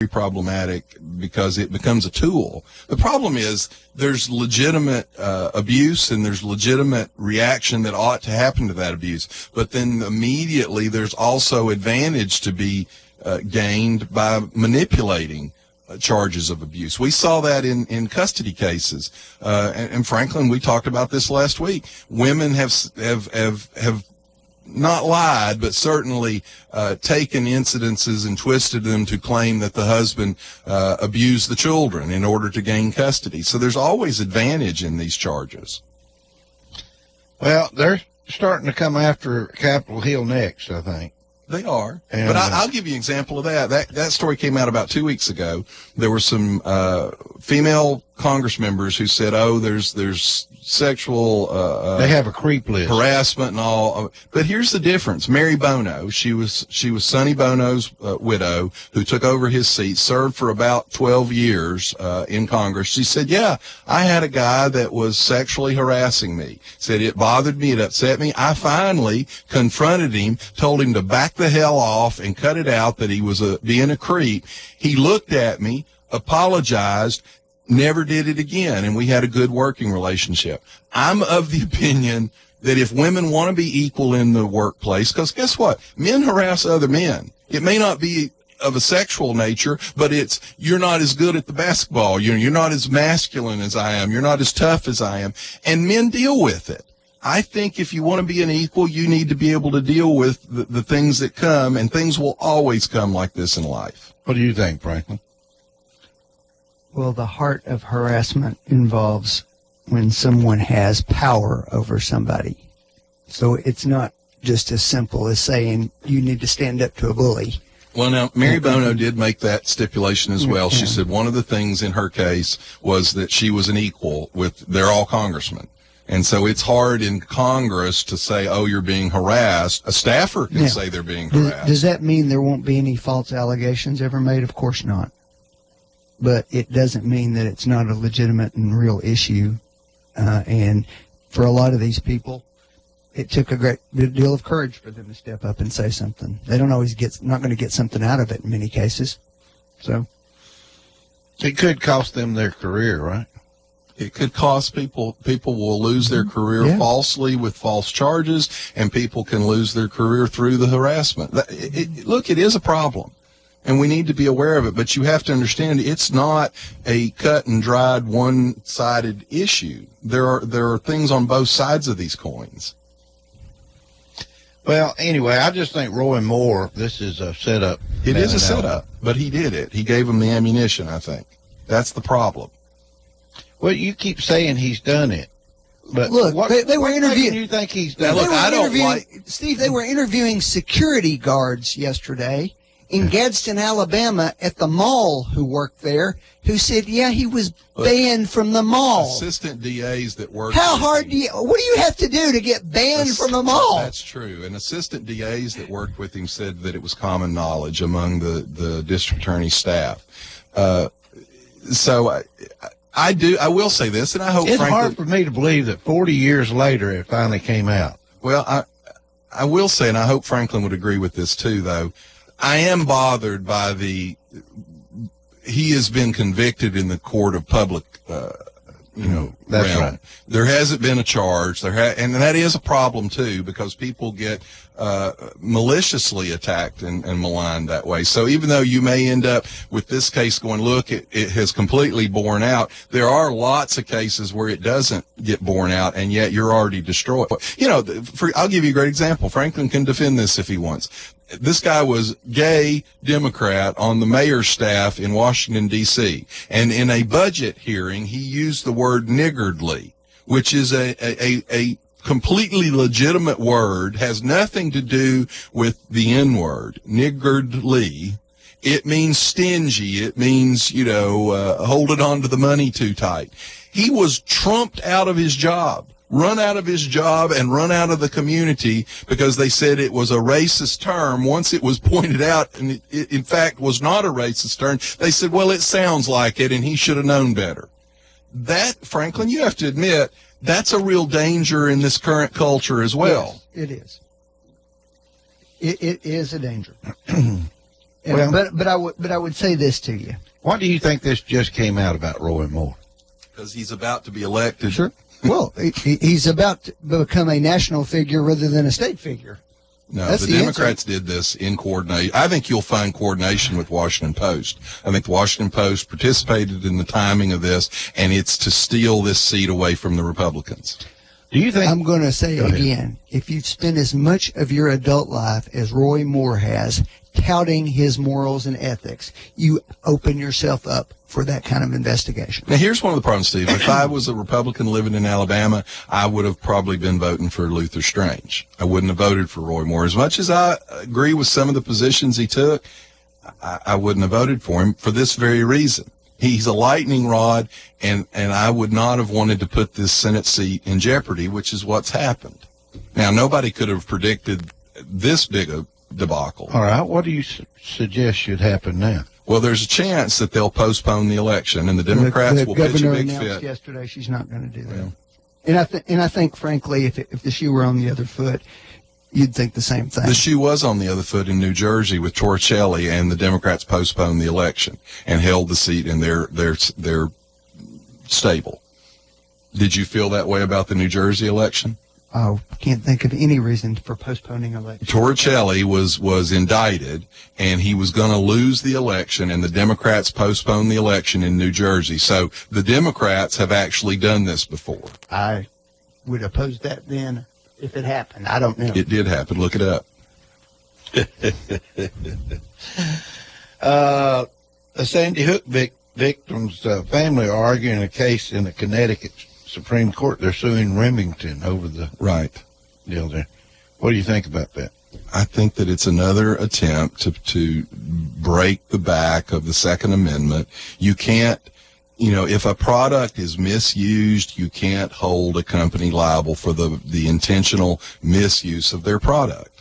problematic because it becomes a tool. The problem is there's legitimate abuse and there's legitimate reaction that ought to happen to that abuse. But then immediately there's also advantage to be gained by manipulating charges of abuse. We saw that in custody cases. And Franklin, we talked about this last week. Women have not lied, but certainly taken incidences and twisted them to claim that the husband abused the children in order to gain custody. So there's always advantage in these charges. Well, they're starting to come after Capitol Hill next, I think. They are. And, but I'll give you an example of that. That story came out about 2 weeks ago. There were some female Congress members who said, oh, there's sexual they have a creep list, harassment and all. But here's the difference. Mary Bono, she was Sonny Bono's widow, who took over his seat, served for about 12 years in Congress. She said, yeah, I had a guy that was sexually harassing me. Said it bothered me, it upset me. I finally confronted him, told him to back the hell off and cut it out, that he was being a creep. He looked at me, apologized, never did it again, and we had a good working relationship. I'm of the opinion that if women want to be equal in the workplace, because guess what? Men harass other men. It may not be of a sexual nature, but you're not as good at the basketball. You're not as masculine as I am. You're not as tough as I am. And men deal with it. I think if you want to be an equal, you need to be able to deal with the things that come, and things will always come like this in life. What do you think, Franklin? Well, the heart of harassment involves when someone has power over somebody. So it's not just as simple as saying you need to stand up to a bully. Well, now, Mary Bono did make that stipulation as well. She said one of the things in her case was that she was an equal with, they're all congressmen. And so it's hard in Congress to say, oh, you're being harassed. A staffer can say they're being harassed. Does that mean there won't be any false allegations ever made? Of course not. But it doesn't mean that it's not a legitimate and real issue. And for a lot of these people, it took a great deal of courage for them to step up and say something. They don't always not going to get something out of it in many cases. So it could cost them their career, right? It could cost people will lose their career falsely with false charges, and people can lose their career through the harassment. Look, it is a problem, and we need to be aware of it, but you have to understand it's not a cut and dried, one-sided issue. There are things on both sides of these coins. Well, anyway, I just think Roy Moore, this is a setup. It is a setup, but he did it. He gave him the ammunition, I think. That's the problem. Well, you keep saying he's done it. But look, they were interviewing. You think he's done? Look, I don't like Steve. They were interviewing security guards yesterday in Gadsden, Alabama, at the mall who worked there, who said, "Yeah, he was banned from the mall." Assistant DAs that work. How hard what do you have to do to get banned from the mall? That's true. And assistant DAs that worked with him said that it was common knowledge among the district attorney staff. So. I will say this, and I hope it's frankly, hard for me to believe that 40 years later it finally came out. Well, I will say, and I hope Franklin would agree with this too, though, I am bothered by he has been convicted in the court of public, That's realm. right. There hasn't been a charge, and that is a problem too, because people get maliciously attacked and maligned that way. So even though you may end up with this case going, look, it has completely borne out, there are lots of cases where it doesn't get borne out, and yet you're already destroyed. I'll give you a great example. Franklin can defend this if he wants. This guy was gay Democrat on the mayor's staff in Washington, D.C., and in a budget hearing, he used the word niggardly, which is a completely legitimate word, has nothing to do with the N-word, niggardly. It means stingy. It means, holding on to the money too tight. He was trumped out of his job. Run out of his job and run out of the community because they said it was a racist term. Once it was pointed out, and it in fact was not a racist term, they said, well, it sounds like it, and he should have known better. That, Franklin, you have to admit, that's a real danger in this current culture as well. Yes, it is. It is a danger. Well- but I would say this to you. Why do you think this just came out about Roy Moore? Because he's about to be elected. Sure. Well, he's about to become a national figure rather than a state figure. No, That's the the Democrats did this in coordination. I think you'll find coordination with Washington Post. I think the Washington Post participated in the timing of this, and it's to steal this seat away from the Republicans. Do you think? I'm going to say Go ahead. again, if you've spent as much of your adult life as Roy Moore has touting his morals and ethics, you open yourself up for that kind of investigation. Now, here's one of the problems, Steve. If I was a Republican living in Alabama, I would have probably been voting for Luther Strange. I wouldn't have voted for Roy Moore. As much as I agree with some of the positions he took, I wouldn't have voted for him for this very reason. He's a lightning rod, and I would not have wanted to put this Senate seat in jeopardy, which is what's happened. Now, nobody could have predicted this big a debacle. All right. What do you suggest should happen now? Well, there's a chance that they'll postpone the election, and the Democrats the will pitch a governor big announced fit. yesterday she's not going to do that. Yeah. And I think, frankly, if the shoe were on the other foot, you'd think the same thing. The shoe was on the other foot in New Jersey with Torricelli, and the Democrats postponed the election and held the seat in their stable. Did you feel that way about the New Jersey election? I can't think of any reason for postponing elections. Torricelli was indicted, and he was going to lose the election, and the Democrats postponed the election in New Jersey. So the Democrats have actually done this before. I would oppose that then if it happened. I don't know. It did happen. Look it up. The Sandy Hook victims' family are arguing a case in the Connecticut Supreme Court. They're suing Remington over the Right. deal there. What do you think about that? I think that it's another attempt to break the back of the Second Amendment. You can't, if a product is misused, you can't hold a company liable for the intentional misuse of their product.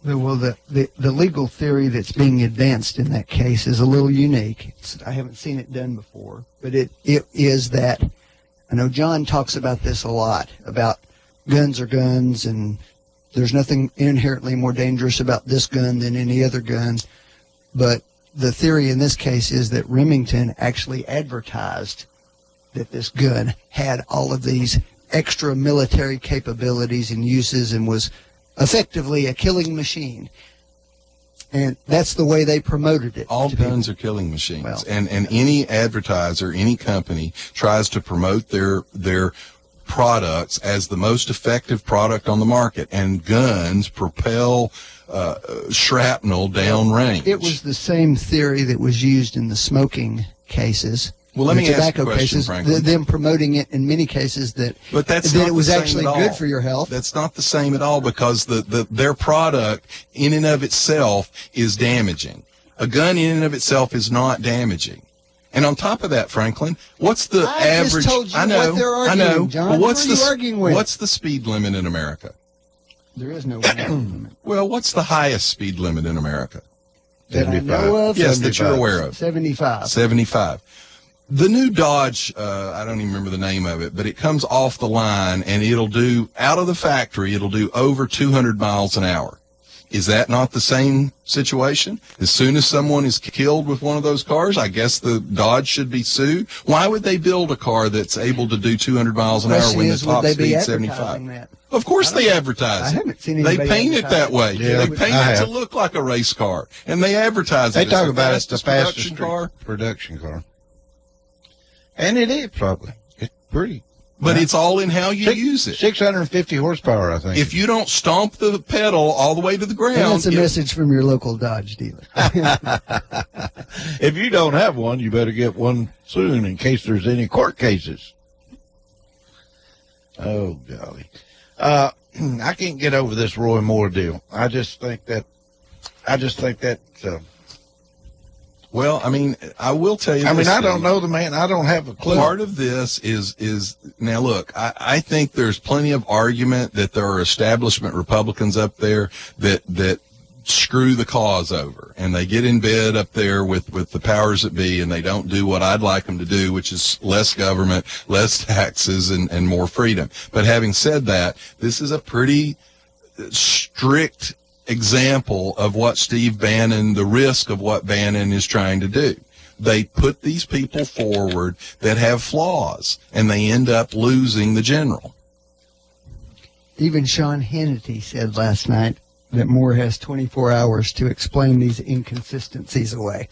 Well, the legal theory that's being advanced in that case is a little unique. I haven't seen it done before, but it is that, I know John talks about this a lot, about guns are guns, and there's nothing inherently more dangerous about this gun than any other gun. But the theory in this case is that Remington actually advertised that this gun had all of these extra military capabilities and uses and was effectively a killing machine. And that's the way they promoted it. All to guns people. are killing machines. Well, and any advertiser, any company tries to promote their products as the most effective product on the market. And guns propel shrapnel downrange. It was the same theory that was used in the smoking cases. Well, let the me ask you a tobacco question, cases, Franklin. them promoting it in many cases that it was actually good for your health. That's not the same at all, because their product in and of itself is damaging. A gun in and of itself is not damaging. And on top of that, Franklin, what's the I average? just told you I know, what they're I arguing, know. John. But what's Who are you arguing with? what's the speed limit in America? There is no limit. Well, what's the highest speed limit in America? That I know of. Yes, that you're aware of. 75. 75. The new Dodge, I don't even remember the name of it, but it comes off the line, and it'll do, out of the factory, it'll do over 200 miles an hour. Is that not the same situation? As soon as someone is killed with one of those cars, I guess the Dodge should be sued. Why would they build a car that's able to do 200 miles an hour when the top speed's 75? That? Of course they advertise I it. haven't seen They anybody paint it that way. Yeah, they paint I it to have. look like a race car, and they advertise They it talk as about it's the fastest production car. production car. And it is probably. It's pretty. But it's all in how you use it. 650 horsepower, I think. If you don't stomp the pedal all the way to the And ground, that's a message from your local Dodge dealer. If you don't have one, you better get one soon in case there's any court cases. Oh, golly. I can't get over this Roy Moore deal. I just think that, well, I mean, I will tell you. I mean, this, I don't Steve. know the man. I don't have a clue. Part of this is now look, I think there's plenty of argument that there are establishment Republicans up there that screw the cause over, and they get in bed up there with the powers that be, and they don't do what I'd like them to do, which is less government, less taxes, and more freedom. But having said that, this is a pretty strict example of what Steve Bannon, the risk of what Bannon is trying to do. They put these people forward that have flaws, and they end up losing the general. Even Sean Hannity said last night that Moore has 24 hours to explain these inconsistencies away.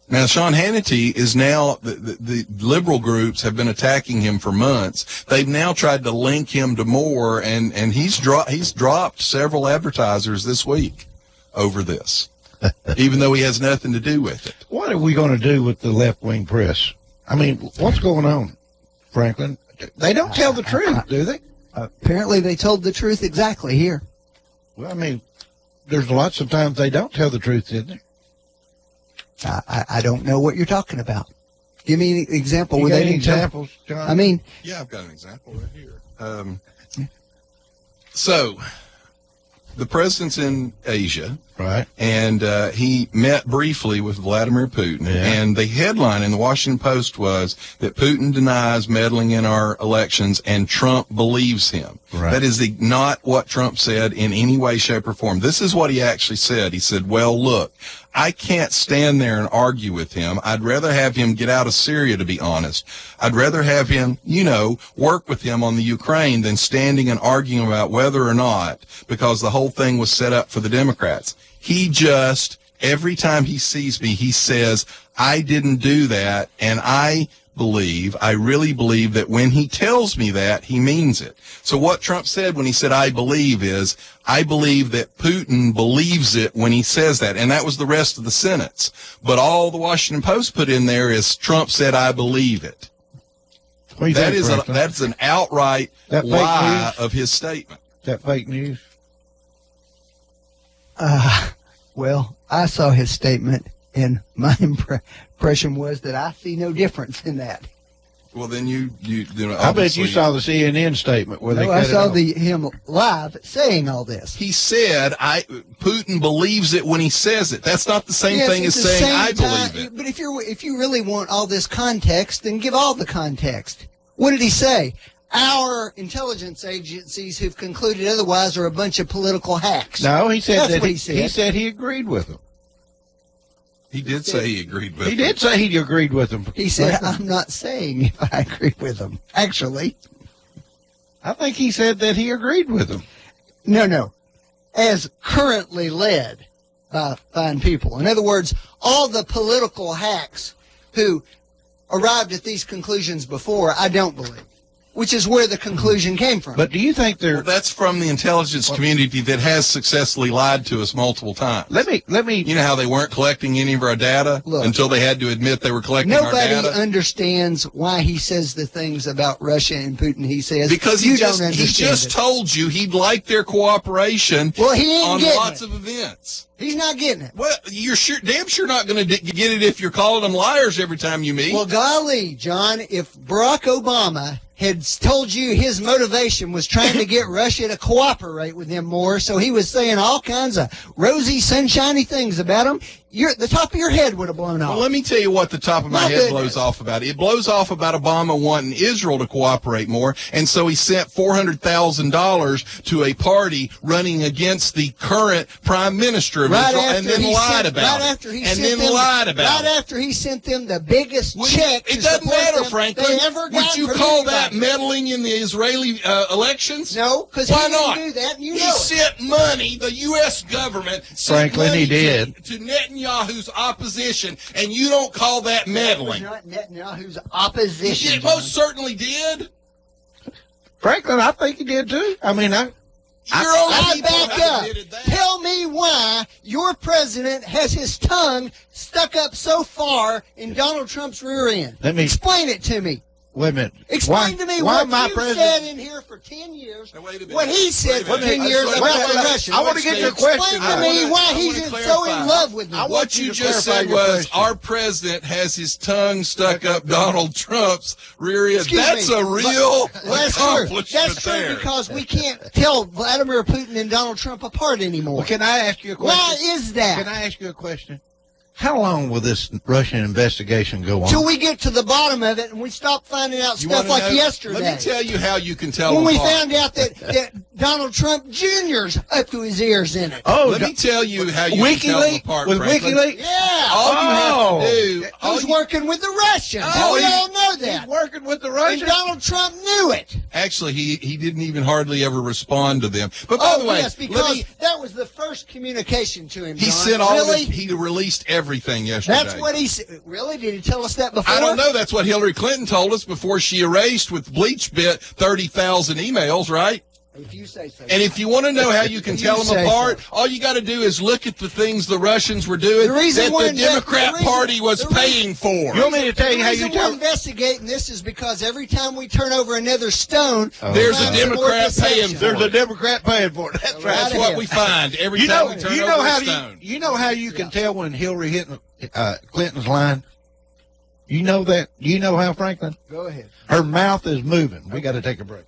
Now, Sean Hannity is now, the liberal groups have been attacking him for months. They've now tried to link him to Moore, and he's dropped several advertisers this week over this, even though he has nothing to do with it. What are we going to do with the left-wing press? I mean, what's going on, Franklin? They don't tell the truth, do they? Apparently they told the truth exactly here. Well, I mean, there's lots of times they don't tell the truth, isn't there? I don't know what you're talking about. Give me an example. You got any examples, John? I mean, yeah, I've got an example right here. So, the president's in Asia, right? And he met briefly with Vladimir Putin. Yeah. And the headline in the Washington Post was that Putin denies meddling in our elections, and Trump believes him. Right. That is not what Trump said in any way, shape, or form. This is what he actually said. He said, well, look, I can't stand there and argue with him. I'd rather have him get out of Syria, to be honest. I'd rather have him, work with him on the Ukraine than standing and arguing about whether or not, because the whole thing was set up for the Democrats. He just, every time he sees me, he says, I didn't do that, and I really believe that when he tells me that, he means it. So what Trump said when he said, I believe, is, I believe that Putin believes it when he says that. And that was the rest of the sentence. But all the Washington Post put in there is, Trump said, I believe it. That's an outright lie of his statement. Is that fake news? Well, I saw his statement, and my impression was that I see no difference in that. Well, then I bet you saw the CNN statement where they. I saw him live saying all this. He said, Putin believes it when he says it. That's not the same thing as saying I believe it. But if you really want all this context, then give all the context. What did he say? Our intelligence agencies who've concluded otherwise are a bunch of political hacks. No, he said That's what he said. He said he agreed with them. He did say he agreed with them. He did say he agreed with them. He said, I'm not saying if I agree with them. Actually. I think he said that he agreed with them. No. As currently led by fine people. In other words, all the political hacks who arrived at these conclusions before, I don't believe. Which is where the conclusion came from. But do you think Well, that's from the intelligence community that has successfully lied to us multiple times. Let me. You know how they weren't collecting any of our data until they had to admit they were collecting our data? Nobody understands why he says the things about Russia and Putin he says. Because he just told you he'd like their cooperation on lots of events. He's not getting it. Well, you're damn sure not going to get it if you're calling them liars every time you meet. Well, golly, John, if Barack Obama had told you his motivation was trying to get Russia to cooperate with him more, so he was saying all kinds of rosy, sunshiny things about him, the top of your head would have blown off. Well, let me tell you what the top of my head blows off about. It blows off about Obama wanting Israel to cooperate more, and so he sent $400,000 to a party running against the current prime minister of Israel, and then lied about it. Right after he sent them the biggest check it doesn't matter, Franklin. Would you call that anybody. meddling in the Israeli elections? No, because he didn't do that, and he sent money, the U.S. government sent Franklin, money he did. to Netanyahu's opposition, and you don't call that meddling. That was not Netanyahu's opposition. It most certainly did. Franklin, I think he did too. I mean, I back up. Tell me why your president has his tongue stuck up so far in Donald Trump's rear end. Explain it to me. Wait a minute. Explain to me what you said in here for 10 years. What he said for 10 years about the Russians. I want to get your question. Explain to me why he's so in love with me. What you just said was our president has his tongue stuck up Donald Trump's rear end. That's a real accomplishment. That's true because we can't tell Vladimir Putin and Donald Trump apart anymore. Well, can I ask you a question? Why is that? Can I ask you a question? How long will this Russian investigation go on? Till we get to the bottom of it and we stop finding out You stuff wanna like know? yesterday. Let me tell you how you can tell when them we apart. found out that Donald Trump Jr.'s up to his ears in it. Oh, Let me tell you how you can tell them WikiLeaks? apart, With Franklin. WikiLeaks? Yeah. All you have to do, Who's working with the Russians? Oh, we he- all know He's that. working with the And Russians? Donald Trump knew it. actually, he didn't even hardly ever respond to them. But by the way, yes, because that was the first communication to him. he John. sent all really? of his, he released everything yesterday. That's what he said. Really? Did he tell us that before? I don't know. That's what Hillary Clinton told us before she erased with bleach bit 30,000 emails, right? If you say so. And if you want to know how you can You tell them say apart, so. all you got to do is look at the things the Russians were doing The reason that we're the Democrat the reason- Party was the reason- paying for. You want me to tell you the how reason you tell we're investigating this is because every time we turn over another stone, There's we a find some more Democrat paying deception. for There's a Democrat paying for it. That's Right. right. That's outta what here. we find every You time know, we turn you over know a how stone. you know how you can tell when Hillary hit Clinton's line? You know that? You know how, Franklin? Go ahead. Her mouth is moving. We got to take a break.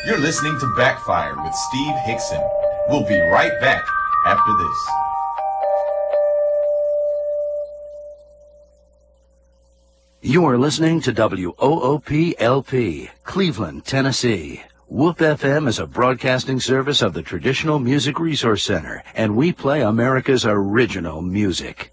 You're listening to Backfire with Steve Hickson. We'll be right back after this. You are listening to WOOP-LP, Cleveland, Tennessee. WOOP FM is a broadcasting service of the Traditional Music Resource Center, and we play America's original music.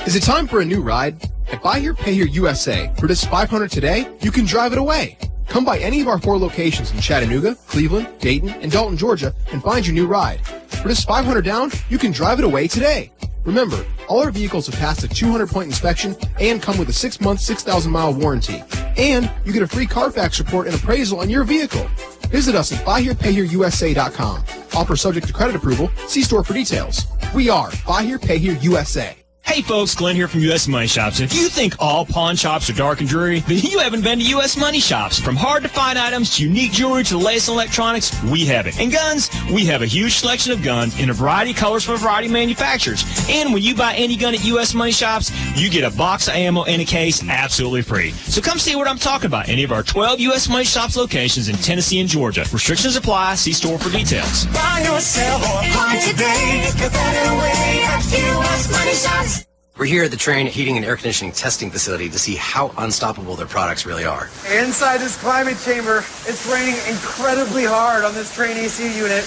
Is it time for a new ride? At Buy Here, Pay Here USA, for just $500 today, you can drive it away. Come by any of our 4 locations in Chattanooga, Cleveland, Dayton, and Dalton, Georgia, and find your new ride. For just $500 down, you can drive it away today. Remember, all our vehicles have passed a 200-point inspection and come with a 6-month, 6,000-mile warranty. And you get a free Carfax report and appraisal on your vehicle. Visit us at BuyHerePayHereUSA.com. Offer subject to credit approval. See store for details. We are Buy Here, Pay Here USA. Hey folks, Glenn here from U.S. Money Shops. If you think all pawn shops are dark and dreary, then you haven't been to U.S. Money Shops. From hard-to-find items to unique jewelry to the latest in electronics, we have it. And guns, we have a huge selection of guns in a variety of colors from a variety of manufacturers. And when you buy any gun at U.S. Money Shops, you get a box of ammo and a case absolutely free. So come see what I'm talking about. Any of our 12 U.S. Money Shops locations in Tennessee and Georgia. Restrictions apply. See store for details. Buy yourself a home today. The better way at U.S. Money Shops. We're here at the Train Heating and Air Conditioning Testing Facility to see how unstoppable their products really are. Inside this climate chamber, it's raining incredibly hard on this Train AC unit.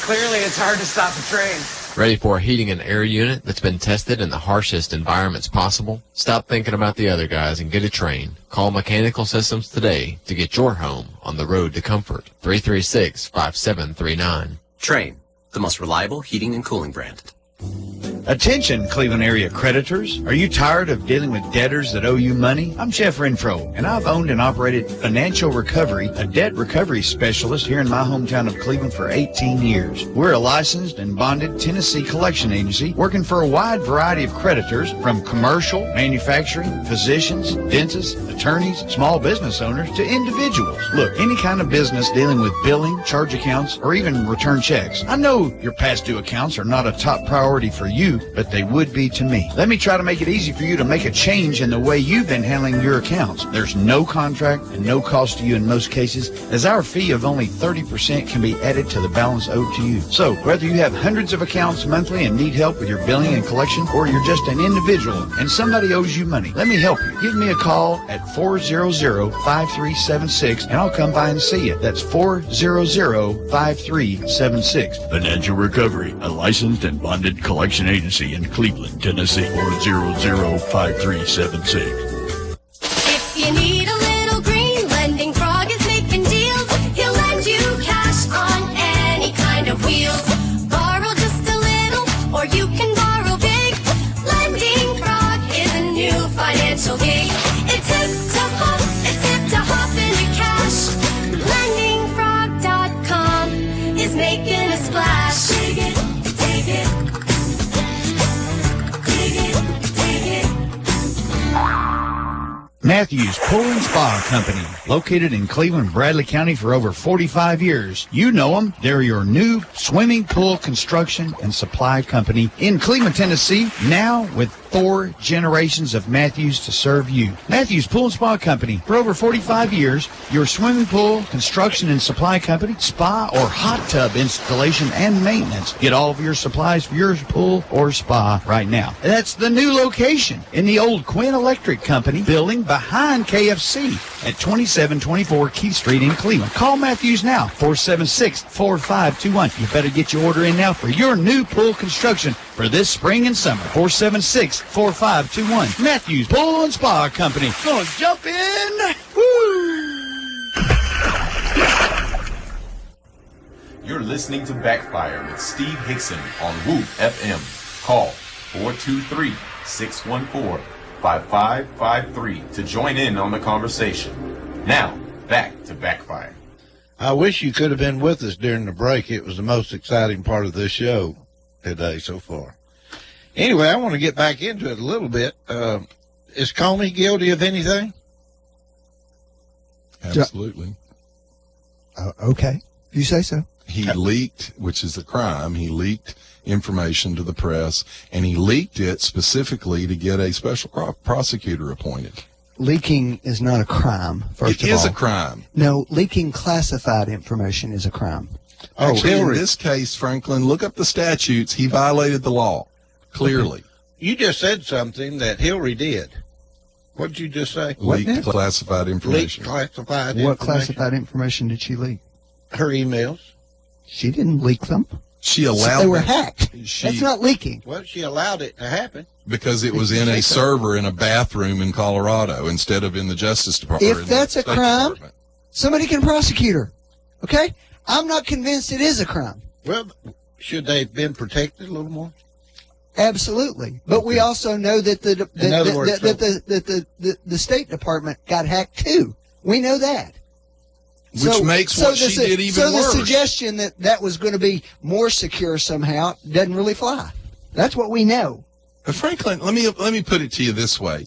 Clearly, it's hard to stop the train. Ready for a heating and air unit that's been tested in the harshest environments possible? Stop thinking about the other guys and get a Train. Call Mechanical Systems today to get your home on the road to comfort. 336-5739. Train, the most reliable heating and cooling brand. Attention, Cleveland area creditors. Are you tired of dealing with debtors that owe you money? I'm Jeff Renfro, and I've owned and operated Financial Recovery, a debt recovery specialist here in my hometown of Cleveland for 18 years. We're a licensed and bonded Tennessee collection agency working for a wide variety of creditors from commercial, manufacturing, physicians, dentists, attorneys, small business owners to individuals. Look, any kind of business dealing with billing, charge accounts, or even return checks. I know your past due accounts are not a top priority for you, but they would be to me. Let me try to make it easy for you to make a change in the way you've been handling your accounts. There's no contract and no cost to you in most cases, as our fee of only 30% can be added to the balance owed to you. So, whether you have hundreds of accounts monthly and need help with your billing and collection, or you're just an individual and somebody owes you money, let me help you. Give me a call at 400-5376 and I'll come by and see you. That's 400-5376. Financial Recovery, a licensed and bonded collection agency in Cleveland, Tennessee, 400-5376. If you need a little green, Lending Frog is making deals. He'll lend you cash on any kind of wheels. Borrow just a little, or you can borrow big. Lending Frog is a new financial gig. It's hip to hop into cash. LendingFrog.com is making a splash. Dig it, dig it. Matthews Pool and Spa Company, located in Cleveland, Bradley County for over 45 years. You know them. They're your new swimming pool construction and supply company in Cleveland, Tennessee, now with 4 generations of Matthews to serve you. Matthews Pool and Spa Company. For over 45 years, your swimming pool, construction and supply company, spa or hot tub installation and maintenance. Get all of your supplies for your pool or spa right now. That's the new location in the old Quinn Electric Company building behind KFC at 2724 Keith Street in Cleveland. Call Matthews now, 476-4521. You better get your order in now for your new pool construction for this spring and summer. 476-4521. Matthews Pool and Spa Company. Gonna jump in. Woo! You're listening to Backfire with Steve Hickson on Whoop FM. Call 423-614-5553 to join in on the conversation. Now, back to Backfire. I wish you could have been with us during the break. It was the most exciting part of this show today so far. Anyway, I want to get back into it a little bit. Is Comey guilty of anything? Absolutely. Okay. You say so. He leaked, which is a crime, he leaked information to the press, and he leaked it specifically to get a special prosecutor appointed. Leaking is not a crime, first of all. It is a crime. No, leaking classified information is a crime. Actually, in this case, Franklin, look up the statutes. He violated the law, clearly. You just said something that Hillary did. What did you just say? Leaked classified information. Leaked classified What information. classified information did she leak? Her emails. She didn't leak them. She allowed They were them. hacked. That's not leaking. Well, she allowed it to happen. Because it was in a server in a bathroom in Colorado instead of in the Justice Department. If that's a crime, somebody can prosecute her. Okay? I'm not convinced it is a crime. Well, should they have been protected a little more? Absolutely. But we also know that the State Department got hacked too. We know that. Which makes what she did even worse. So the suggestion that was going to be more secure somehow doesn't really fly. That's what we know. Franklin, let me put it to you this way.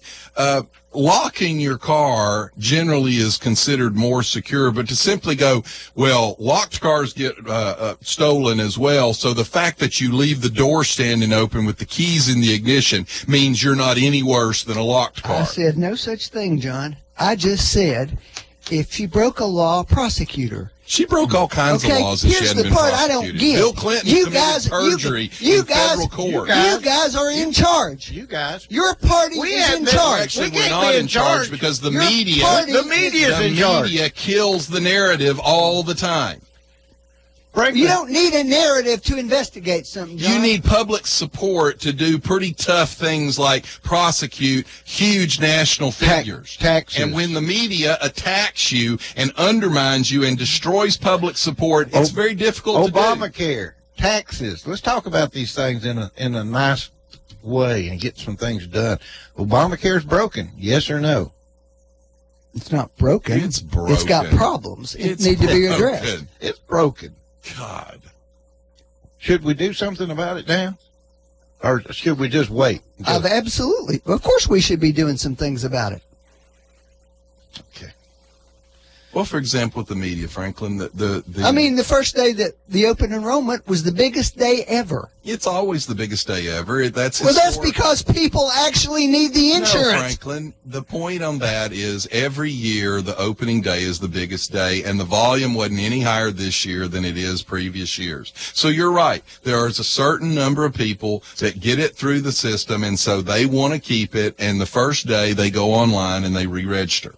Locking your car generally is considered more secure, but to simply go, well, locked cars get stolen as well, so the fact that you leave the door standing open with the keys in the ignition means you're not any worse than a locked car. I said no such thing, John. I just said if she broke a law, prosecute her. She broke all kinds of laws that she hadn't been prosecuted. Here's the part I don't get. Bill Clinton committed perjury in federal court. You guys are in charge. You guys. Your party is in charge. Actually, we're not in charge because the media kills the narrative all the time. You don't need a narrative to investigate something, John. You need public support to do pretty tough things like prosecute huge national figures. Taxes. And when the media attacks you and undermines you and destroys public support, it's very difficult to do. Obamacare, taxes. Let's talk about these things in a nice way and get some things done. Obamacare's broken, yes or no? It's not broken. It's broken. It's got problems. It needs to be addressed. It's broken. God. Should we do something about it now? Or should we just wait? Absolutely. Of course we should be doing some things about it. Okay. Well, for example, with the media, Franklin, I mean, the first day that the open enrollment was the biggest day ever. It's always the biggest day ever. That's because people actually need the insurance. No, Franklin, the point on that is every year the opening day is the biggest day, and the volume wasn't any higher this year than it is previous years. So you're right. There is a certain number of people that get it through the system, and so they want to keep it, and the first day they go online and they re-register.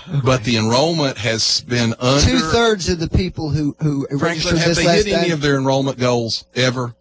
Okay. But the enrollment has been under 2/3 of the people who Franklin, registered have this they last hit any day? of their enrollment goals ever?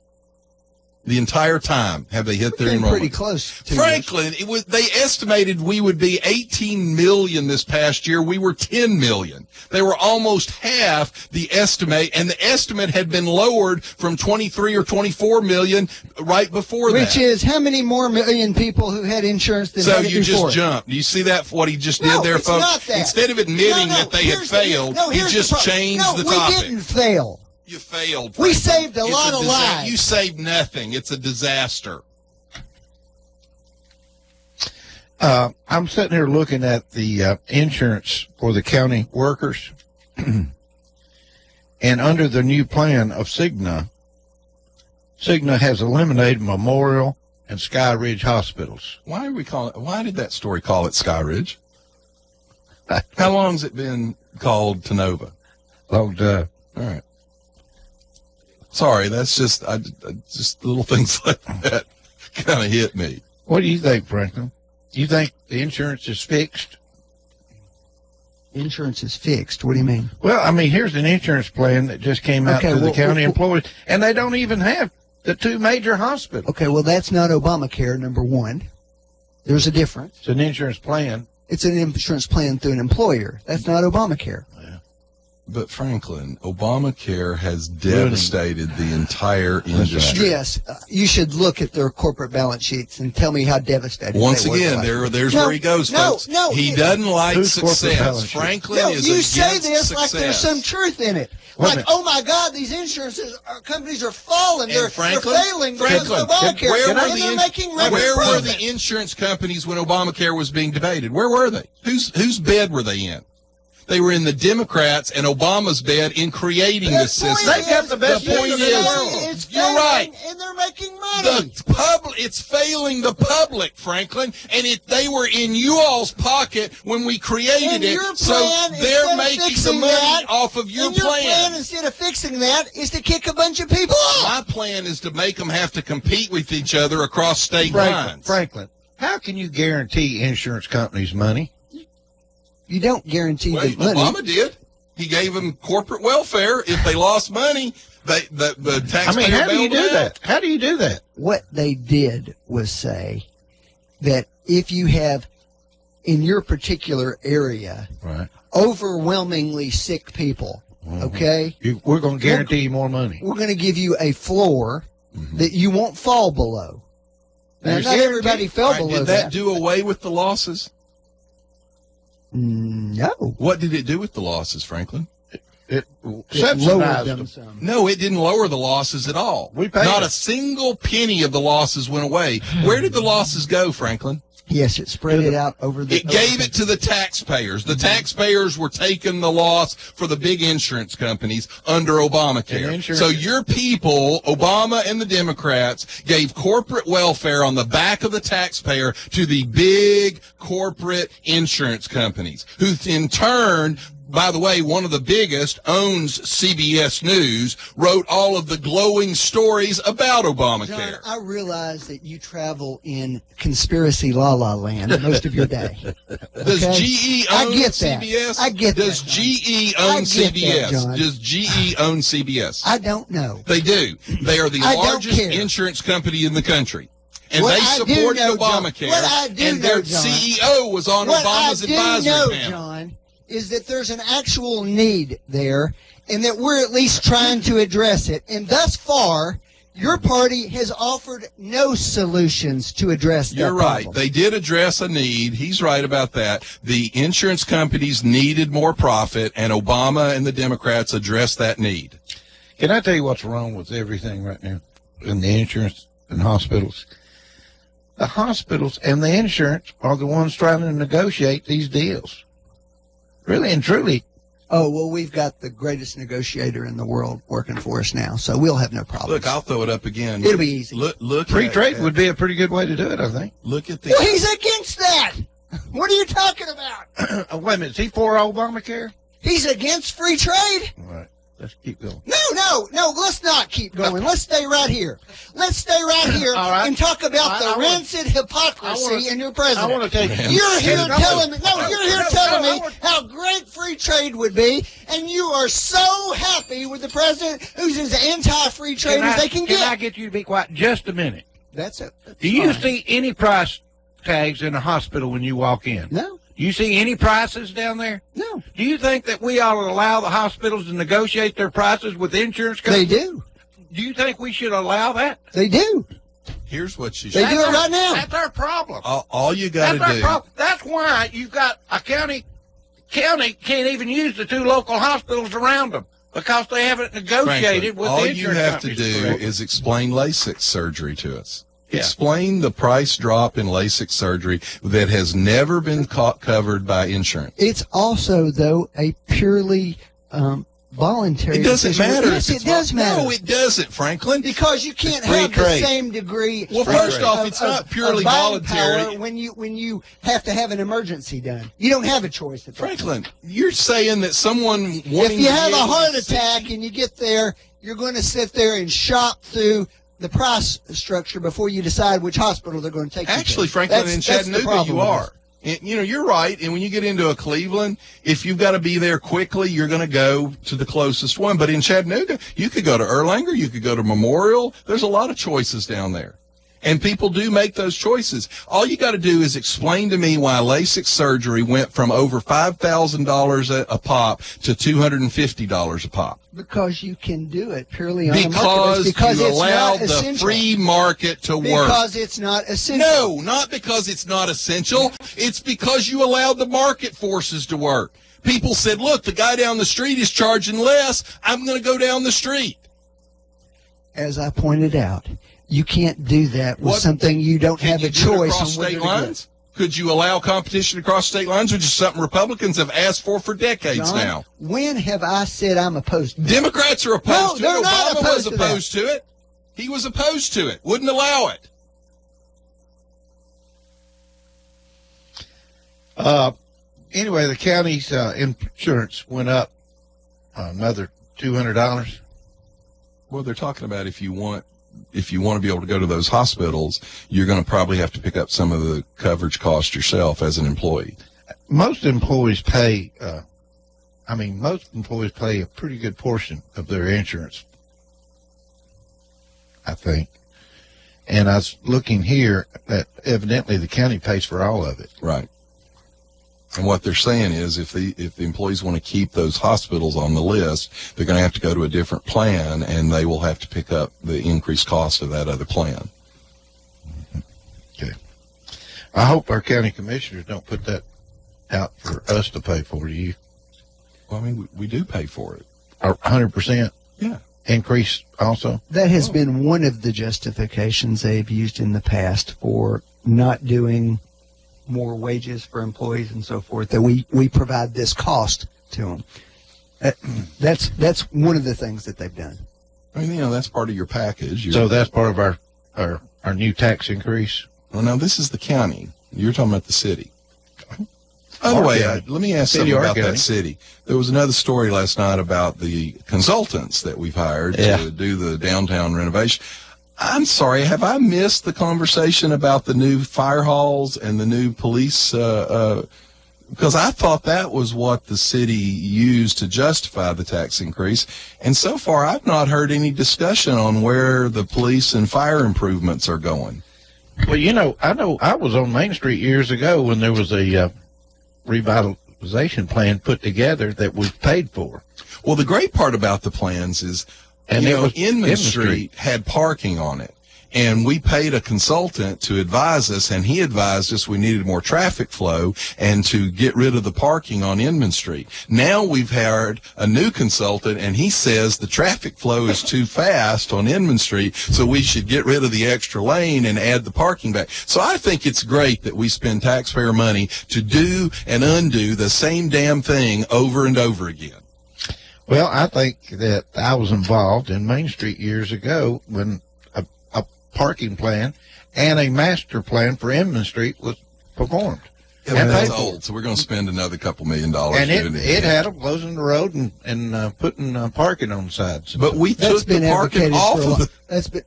The entire time, have they hit their enrollment? Pretty close. Franklin, they estimated we would be 18 million this past year. We were 10 million. They were almost half the estimate, and the estimate had been lowered from 23 or 24 million right before that. Which is how many more million people who had insurance than had it before? So you just jumped. Do you see that, what he just did there, it's folks? Not that. Instead of admitting that they had failed, he just changed the topic. We didn't fail. You failed. We saved a lot of lives. You saved nothing. It's a disaster. I'm sitting here looking at the insurance for the county workers. And under the new plan of Cigna has eliminated memorial and Sky Ridge hospitals. Why did that story call it Sky Ridge? How long has it been called Tenova? Long time. All right. Sorry, that's just just little things like that kind of hit me. What do you think, Franklin? You think the insurance is fixed? Insurance is fixed. What do you mean? Well, I mean, here's an insurance plan that just came out to the county employees, and they don't even have the two major hospitals. Okay, well, that's not Obamacare, number one. There's a difference. It's an insurance plan. It's an insurance plan through an employer. That's not Obamacare. But Franklin, Obamacare has devastated the entire industry. Yes, you should look at their corporate balance sheets and tell me how devastated. Once they were again, there's where he goes, folks. He doesn't like success. Franklin is you against say this success. like there's some truth in it. Like, oh my God, these insurance companies are falling. They're failing because of Obamacare. Where were the insurance companies when Obamacare was being debated? Where were they? Whose bed were they in? They were in the Democrats and Obama's bed in creating this system. They've got the best point is, you're right. And they're making money. It's failing the public, Franklin, and they were in you all's pocket when we created it. So they're making the money off of your plan. Your plan, instead of fixing that, is to kick a bunch of people off. My plan is to make them have to compete with each other across state lines. Franklin, how can you guarantee insurance companies money? You don't guarantee the money. Obama did. He gave them corporate welfare. If they lost money, the taxpayer. How do you do that? How do you do that? What they did was say that if you have, in your particular area, overwhelmingly sick people, okay? We're going to guarantee you more money. We're going to give you a floor that you won't fall below. Now, not everybody fell below Did that do away with the losses? No. What did it do with the losses, Franklin? It lowered them some. No, it didn't lower the losses at all. Not a single penny of the losses went away. Where did the losses go, Franklin? Yes, it spread it out over the... It gave it to the taxpayers. The taxpayers were taking the loss for the big insurance companies under Obamacare. So your people, Obama and the Democrats, gave corporate welfare on the back of the taxpayer to the big corporate insurance companies, who in turn... By the way, one of the biggest owns CBS News, wrote all of the glowing stories about Obamacare. John, I realize that you travel in conspiracy la-la land most of your day. Does GE own CBS? I get that. Does GE own CBS? Does GE own CBS? I don't know. They do. They are the largest insurance company in the country. And they supported Obamacare. And their CEO was on Obama's advisory panel. John, is that there's an actual need there, and that we're at least trying to address it. And thus far, your party has offered no solutions to address that You're right. problem. They did address a need. He's right about that. The insurance companies needed more profit, and Obama and the Democrats addressed that need. Can I tell you what's wrong with everything right now in the insurance and hospitals? The hospitals and the insurance are the ones trying to negotiate these deals. Really and truly. Oh, well, we've got the greatest negotiator in the world working for us now, so we'll have no problem. Look, I'll throw it up again. It'll be easy. Look Free trade would be a pretty good way to do it, I think. Look at the... Well, he's against that. What are you talking about? Wait a minute. Is he for Obamacare? He's against free trade. All right. Let's keep going. No, let's not keep going. Let's stay right here. Let's stay right here and talk about the rancid hypocrisy in your president. I want to take You're here telling me how great free trade would be, and you are so happy with the president who's as anti-free trade as they can get. Can I get you to be quiet just a minute? That's it. Do you see any price tags in a hospital when you walk in? No. You see any prices down there? No. Do you think that we ought to allow the hospitals to negotiate their prices with insurance companies? They do. Do you think we should allow that? They do. Here's what you should They do it right now. That's our problem. All you got to do. That's why you've got a county can't even use the two local hospitals around them because they haven't negotiated with the insurance companies. All you have to do is explain LASIK surgery to us. Yeah. Explain the price drop in LASIK surgery that has never been covered by insurance. It's also, though, a purely voluntary. It doesn't decision. matter. Yes, it does matter. No, it doesn't, Franklin. Because you can't free have trade. the same degree. Well, first off, it's not purely buying voluntary. power when you have to have an emergency done. You don't have a choice. At that Franklin, you're saying that someone wanting if you to have be a able to heart see- attack and you get there, you're going to sit there and shop through the price structure before you decide which hospital they're going to take Actually, you to. Franklin, That's in the Chattanooga, problem you with are. And, you're right. And when you get into a Cleveland, if you've got to be there quickly, you're going to go to the closest one. But in Chattanooga, you could go to Erlanger, you could go to Memorial. There's a lot of choices down there. And people do make those choices. All you got to do is explain to me why LASIK surgery went from over $5,000 a pop to $250 a pop. Because you can do it purely on a market Because basis. Because you it's allow not the essential. free market to work. Because it's not essential. No, not because it's not essential. It's because you allowed the market forces to work. People said, look, the guy down the street is charging less. I'm going to go down the street. As I pointed out, you can't do that with something you don't Can have you a do it choice across on whether state to lines? Could you allow competition across state lines, which is something Republicans have asked for decades John, now? When have I said I'm opposed to that? Democrats are opposed to No, it. they're not Obama was opposed to that. opposed to it. He was opposed to it. Wouldn't allow it. Anyway, the county's insurance went up another $200. Well, they're talking about if you want to be able to go to those hospitals, you're going to probably have to pick up some of the coverage cost yourself as an employee. Most employees pay. Most employees pay a pretty good portion of their insurance, I think. And I was looking here that evidently the county pays for all of it. Right. And what they're saying is if the employees want to keep those hospitals on the list, they're going to have to go to a different plan, and they will have to pick up the increased cost of that other plan. Okay. I hope our county commissioners don't put that out for us to pay for. Do you? Well, I mean, we do pay for it. 100%? Yeah. Increase also? That has been one of the justifications they've used in the past for not doing more wages for employees and so forth, that we provide this cost to them. That's one of the things that they've done. I mean, that's part of your package. So that's part of our new tax increase? Well, now, this is the county. You're talking about the city. By the way, let me ask something about that city. There was another story last night about the consultants that we've hired to do the downtown renovation. I'm sorry, have I missed the conversation about the new fire halls and the new police? Because I thought that was what the city used to justify the tax increase. And so far, I've not heard any discussion on where the police and fire improvements are going. Well, I was on Main Street years ago when there was a revitalization plan put together that we paid for. Well, the great part about the plans is, Inman Street had parking on it, and we paid a consultant to advise us, and he advised us we needed more traffic flow and to get rid of the parking on Inman Street. Now we've hired a new consultant, and he says the traffic flow is too fast on Inman Street, so we should get rid of the extra lane and add the parking back. So I think it's great that we spend taxpayer money to do and undo the same damn thing over and over again. Well, I think that I was involved in Main Street years ago when a parking plan and a master plan for Inman Street was performed. Yeah, but that's old, so we're going to spend another couple $1 million And doing it had them closing the road and putting parking on the sides. But we took the parking off of the...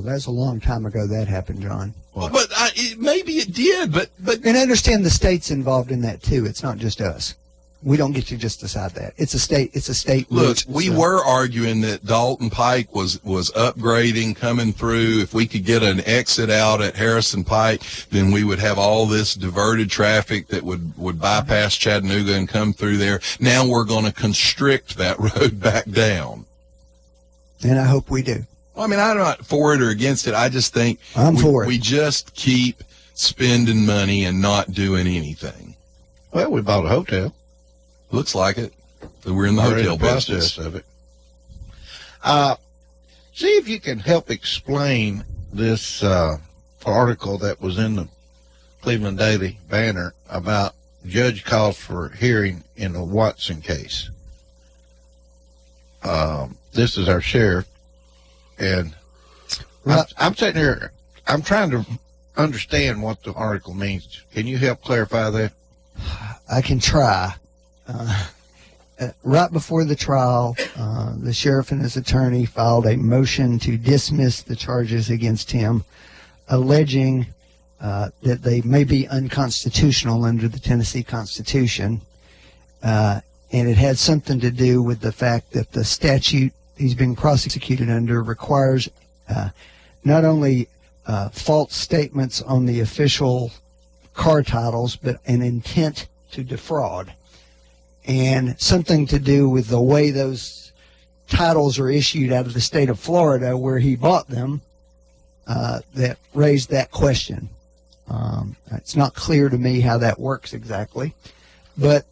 That's a long time ago that happened, John. Well, but maybe it did, but... And understand the state's involved in that, too. It's not just us. We don't get to just decide that. It's a state. Look, route, we were arguing that Dalton Pike was upgrading, coming through. If we could get an exit out at Harrison Pike, then we would have all this diverted traffic that would bypass Chattanooga and come through there. Now we're going to constrict that road back down. And I hope we do. Well, I mean, I'm not for it or against it. I just think for it. We just keep spending money and not doing anything. Well, we bought a hotel. Looks like it. We're in the hotel business of it. See if you can help explain this article that was in the Cleveland Daily Banner about judge calls for hearing in the Watson case. This is our sheriff, and I'm sitting here. I'm trying to understand what the article means. Can you help clarify that? I can try. Right before the trial, the sheriff and his attorney filed a motion to dismiss the charges against him, alleging that they may be unconstitutional under the Tennessee Constitution. And it had something to do with the fact that the statute he's being prosecuted under requires not only false statements on the official car titles, but an intent to defraud. And something to do with the way those titles are issued out of the state of Florida, where he bought them, that raised that question. It's not clear to me how that works exactly, but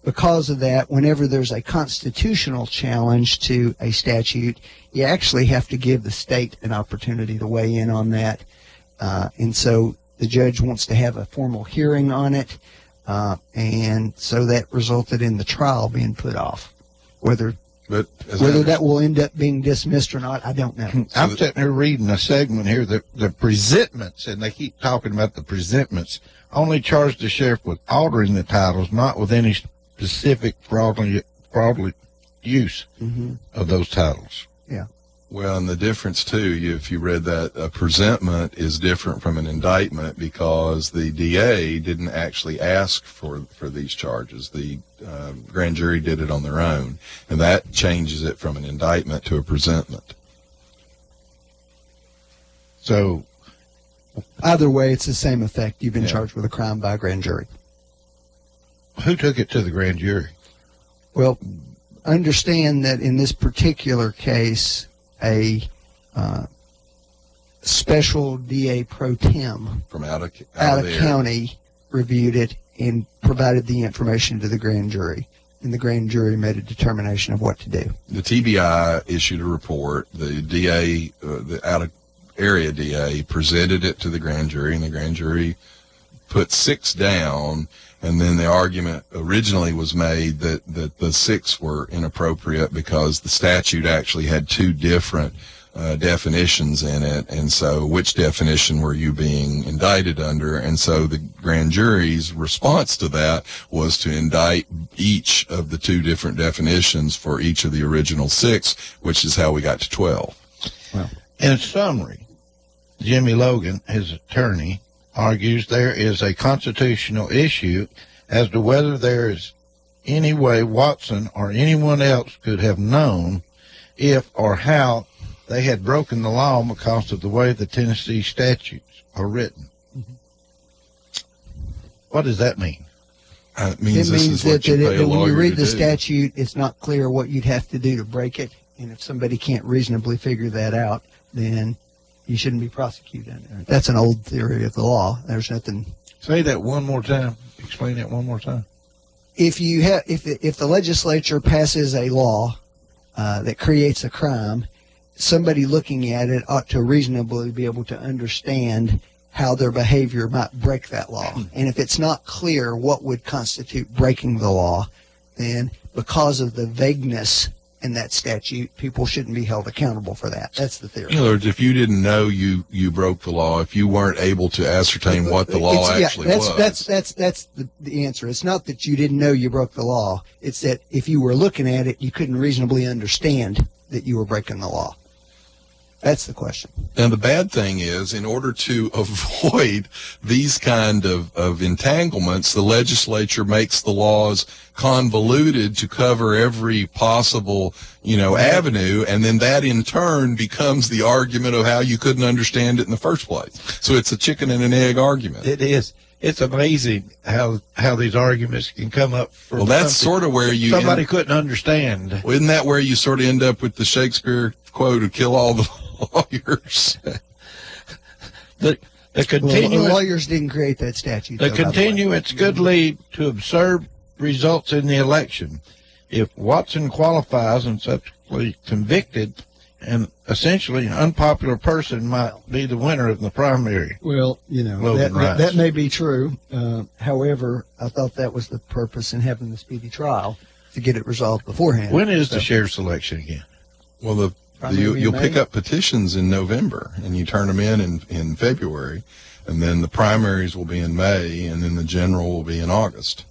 because of that, whenever there's a constitutional challenge to a statute, you actually have to give the state an opportunity to weigh in on that. And so the judge wants to have a formal hearing on it, and so that resulted in the trial being put off. Whether that will end up being dismissed or not, I don't know. I'm sitting here reading a segment here, the presentments, and they keep talking about the presentments, only charged the sheriff with altering the titles, not with any specific fraudulent use of those titles. Yeah. Well, and the difference, too, if you read that, a presentment is different from an indictment because the DA didn't actually ask for these charges. The grand jury did it on their own, and that changes it from an indictment to a presentment. So, either way, it's the same effect. You've been charged with a crime by a grand jury. Who took it to the grand jury? Well, understand that in this particular case, a special DA pro tem from out of county reviewed it and provided the information to the grand jury, and the grand jury made a determination of what to do. The TBI issued a report. The DA, the out of area DA, presented it to the grand jury, and the grand jury put 6 down. And then the argument originally was made that the 6 were inappropriate because the statute actually had 2 different definitions in it. And so which definition were you being indicted under? And so the grand jury's response to that was to indict each of the 2 different definitions for each of the original 6, which is how we got to 12. Well, in summary, Jimmy Logan, his attorney, argues there is a constitutional issue as to whether there is any way Watson or anyone else could have known if or how they had broken the law because of the way the Tennessee statutes are written. What does that mean? It means that when you read the statute, it's not clear what you'd have to do to break it. And if somebody can't reasonably figure that out, then you shouldn't be prosecuted. That's an old theory of the law. There's nothing. Say that one more time. Explain that one more time. If the legislature passes a law that creates a crime, somebody looking at it ought to reasonably be able to understand how their behavior might break that law. And if it's not clear what would constitute breaking the law, then because of the vagueness in that statute, people shouldn't be held accountable for that. That's the theory. In other words, if you didn't know you broke the law, if you weren't able to ascertain what the law actually was. That's the answer. It's not that you didn't know you broke the law. It's that if you were looking at it, you couldn't reasonably understand that you were breaking the law. That's the question. And the bad thing is, in order to avoid these kind of entanglements, the legislature makes the laws convoluted to cover every possible, avenue, and then that in turn becomes the argument of how you couldn't understand it in the first place. So it's a chicken and an egg argument. It is. It's amazing how these arguments can come up. Well, that's sort of where somebody couldn't understand. Well, isn't that where you sort of end up with the Shakespeare quote of "kill all the lawyers"? The continuance, the lawyers didn't create that statute. The continuance could lead to absurd results in the election. If Watson qualifies and subsequently convicted, an essentially unpopular person might be the winner of the primary. Well, that may be true. However, I thought that was the purpose in having the speedy trial. to get it resolved beforehand. When is the sheriff's election again? Well, you'll pick up petitions in November, and you turn them in February, and then the primaries will be in May, and then the general will be in August.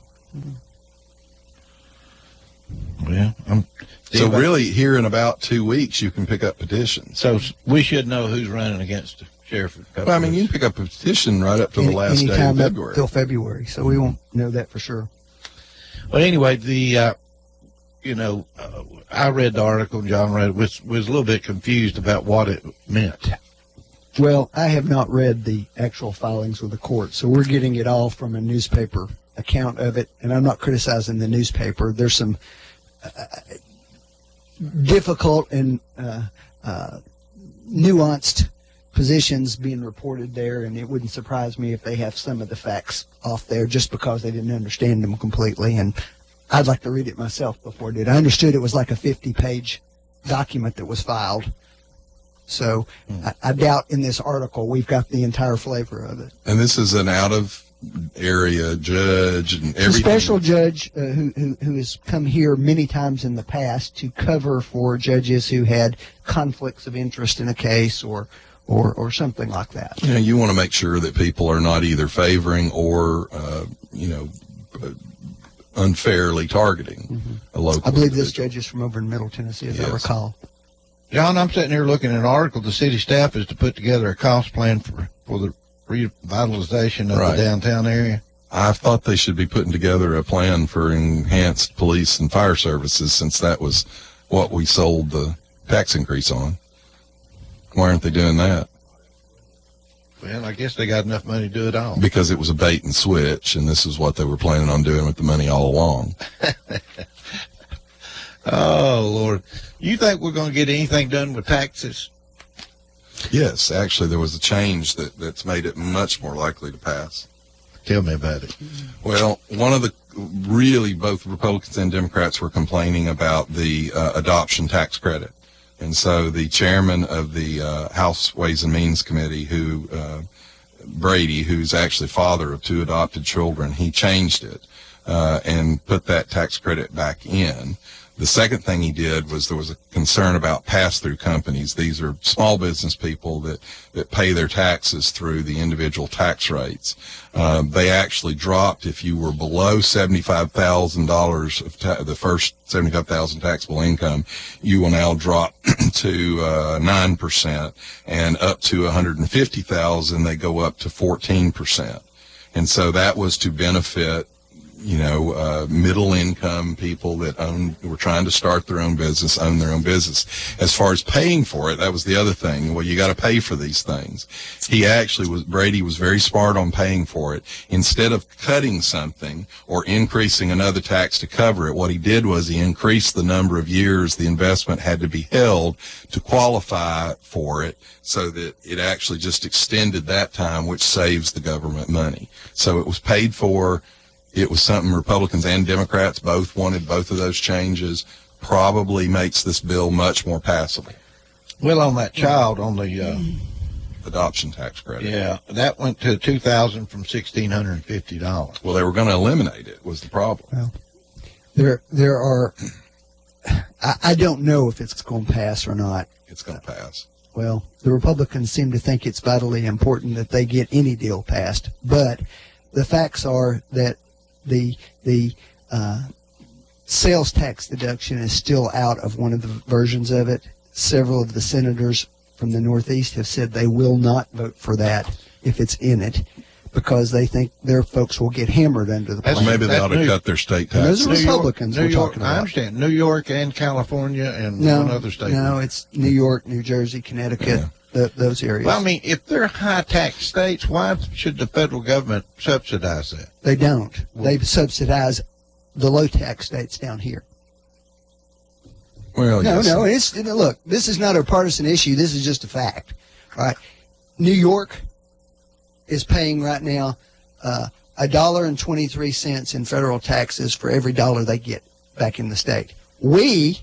Well, so really, here in about 2 weeks, you can pick up petitions. So we should know who's running against the sheriff. Well, I mean, you can pick up a petition right up to the last day of February. Till February, so we won't know that for sure. Well, anyway, I read the article, and John read it, was a little bit confused about what it meant. Well, I have not read the actual filings with the court, so we're getting it all from a newspaper account of it, and I'm not criticizing the newspaper. There's some difficult and nuanced positions being reported there, and it wouldn't surprise me if they have some of the facts off there just because they didn't understand them completely, and I'd like to read it myself before I did. I understood it was like a 50-page document that was filed. So I doubt in this article we've got the entire flavor of it. And this is an out-of-area judge and everything. A special judge who has come here many times in the past to cover for judges who had conflicts of interest in a case or something like that. You know, you want to make sure that people are not either favoring or, unfairly targeting a local I believe individual. this judge is from over in Middle Tennessee, as I Yes. recall. John, I'm sitting here looking at an article. The city staff is to put together a cost plan for the revitalization of Right. the downtown area. I thought they should be putting together a plan for enhanced police and fire services, since that was what we sold the tax increase on. Why aren't they doing that? Well, I guess they got enough money to do it all. Because it was a bait and switch, and this is what they were planning on doing with the money all along. Oh, Lord. You think we're going to get anything done with taxes? Yes, actually, there was a change that's made it much more likely to pass. Tell me about it. Well, one of the really, both Republicans and Democrats were complaining about the adoption tax credit. And so the chairman of the House Ways and Means Committee, Brady, who's actually father of 2 adopted children, he changed it and put that tax credit back in. The second thing he did was there was a concern about pass-through companies. These are small business people that pay their taxes through the individual tax rates. They actually dropped, if you were below $75,000 of the first $75,000 taxable income, you will now drop to 9%, and up to $150,000 they go up to 14%. And so that was to benefit middle income people that were trying to start their own business, own their own business. As far as paying for it, that was the other thing. Well, you got to pay for these things. Brady was very smart on paying for it. Instead of cutting something or increasing another tax to cover it, what he did was he increased the number of years the investment had to be held to qualify for it, so that it actually just extended that time, which saves the government money. So it was paid for. It was something Republicans and Democrats both wanted. Both of those changes probably makes this bill much more passable. Well, on that child, on the adoption tax credit. Yeah, that went to $2,000 from $1,650. Well, they were going to eliminate it, was the problem. Well, there are, I don't know if it's going to pass or not. It's going to pass. Well, the Republicans seem to think it's vitally important that they get any deal passed, but the facts are that the sales tax deduction is still out of one of the versions of it. Several of the senators from the Northeast have said they will not vote for that if it's in it, because they think their folks will get hammered under the plan. Or maybe they ought to cut their state taxes. Those are Republicans we're talking about. I understand. New York and California and one other state. No, it's New York, New Jersey, Connecticut, those areas. Well, I mean, if they're high-tax states, why should the federal government subsidize that? They don't. They subsidize the low-tax states down here. Well, no, yes. look, this is not a partisan issue. This is just a fact, right? New York is paying right now $1.23 in federal taxes for every dollar they get back in the state. We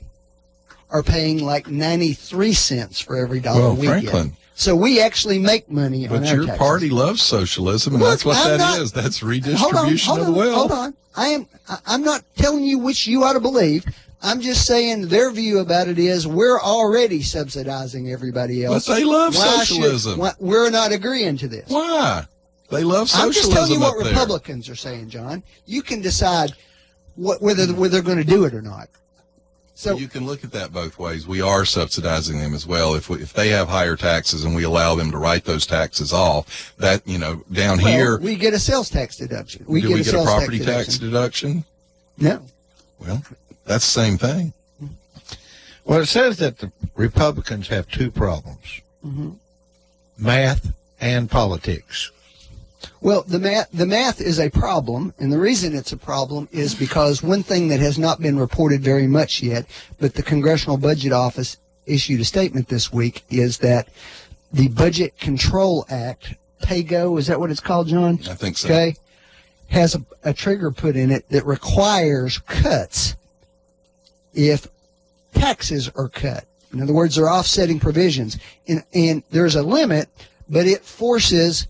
are paying like 93 cents for every dollar we Franklin. get. So we actually make money on our But your taxes. party loves socialism, and Look, that's what I'm that not- is. That's redistribution of the wealth. Hold on. I'm not telling you which you ought to believe. I'm just saying their view about it is we're already subsidizing everybody else. But they love socialism. We're not agreeing to this. Why? They love socialism. I'm just telling you what up there. Republicans are saying, John. You can decide whether they're going to do it or not. So you can look at that both ways. We are subsidizing them as well. If they have higher taxes and we allow them to write those taxes off, that down here we get a sales tax deduction. Do we get a property tax deduction? No. Well, that's the same thing. Well, it says that the Republicans have two problems: math and politics. Well, the math is a problem, and the reason it's a problem is because one thing that has not been reported very much yet, but the Congressional Budget Office issued a statement this week, is that the Budget Control Act, PAYGO, is that what it's called, John? I think so. Okay, has a trigger put in it that requires cuts if taxes are cut. In other words, they're offsetting provisions, and there's a limit, but it forces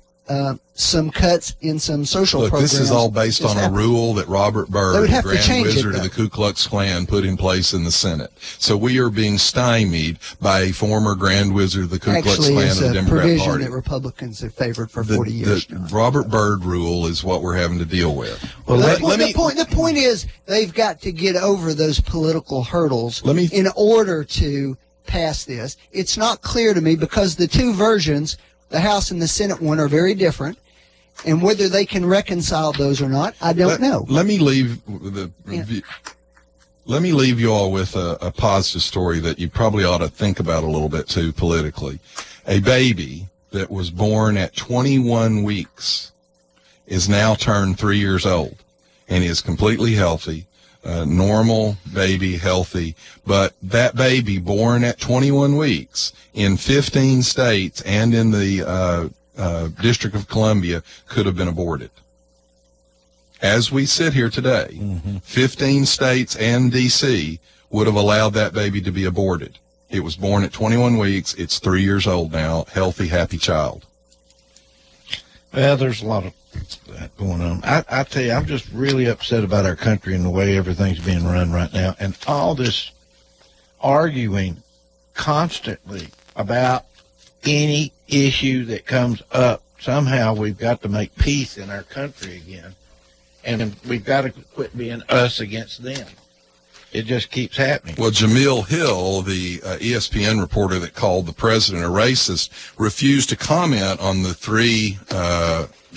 some cuts in some social programs. This is all based on a rule that Robert Byrd, the Grand Wizard of the Ku Klux Klan, put in place in the Senate. So we are being stymied by a former Grand Wizard of the Ku Klux Klan of the Democrat Party. Actually, it's a provision that Republicans have favored for 40 years. The Robert Byrd rule is what we're having to deal with. Well, the point is they've got to get over those political hurdles in order to pass this. It's not clear to me because the two versions, the House and the Senate one, are very different, and whether they can reconcile those or not, I don't know. Let me leave you all with a positive story that you probably ought to think about a little bit too politically. A baby that was born at 21 weeks is now turned 3 years old and is completely healthy. Normal baby, healthy, but that baby born at 21 weeks in 15 states and in the District of Columbia could have been aborted. As we sit here today, 15 states and D.C. would have allowed that baby to be aborted. It was born at 21 weeks. It's 3 years old now, healthy, happy child. Well, there's a lot of that going on. I tell you, I'm just really upset about our country and the way everything's being run right now, and all this arguing constantly about any issue that comes up. Somehow we've got to make peace in our country again, and we've got to quit being us against them. It just keeps happening. Well, Jamil Hill, the ESPN reporter that called the president a racist, refused to comment on the three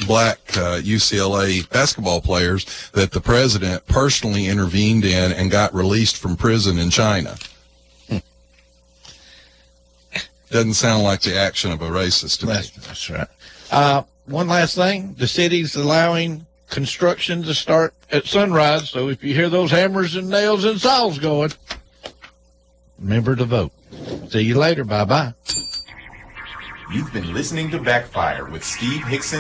black UCLA basketball players that the president personally intervened in and got released from prison in China. Doesn't sound like the action of a racist to me. That's right. One last thing. The city's allowing construction to start at sunrise, so if you hear those hammers and nails and saws going, remember to vote. See you later. Bye-bye. You've been listening to Backfire with Steve Hickson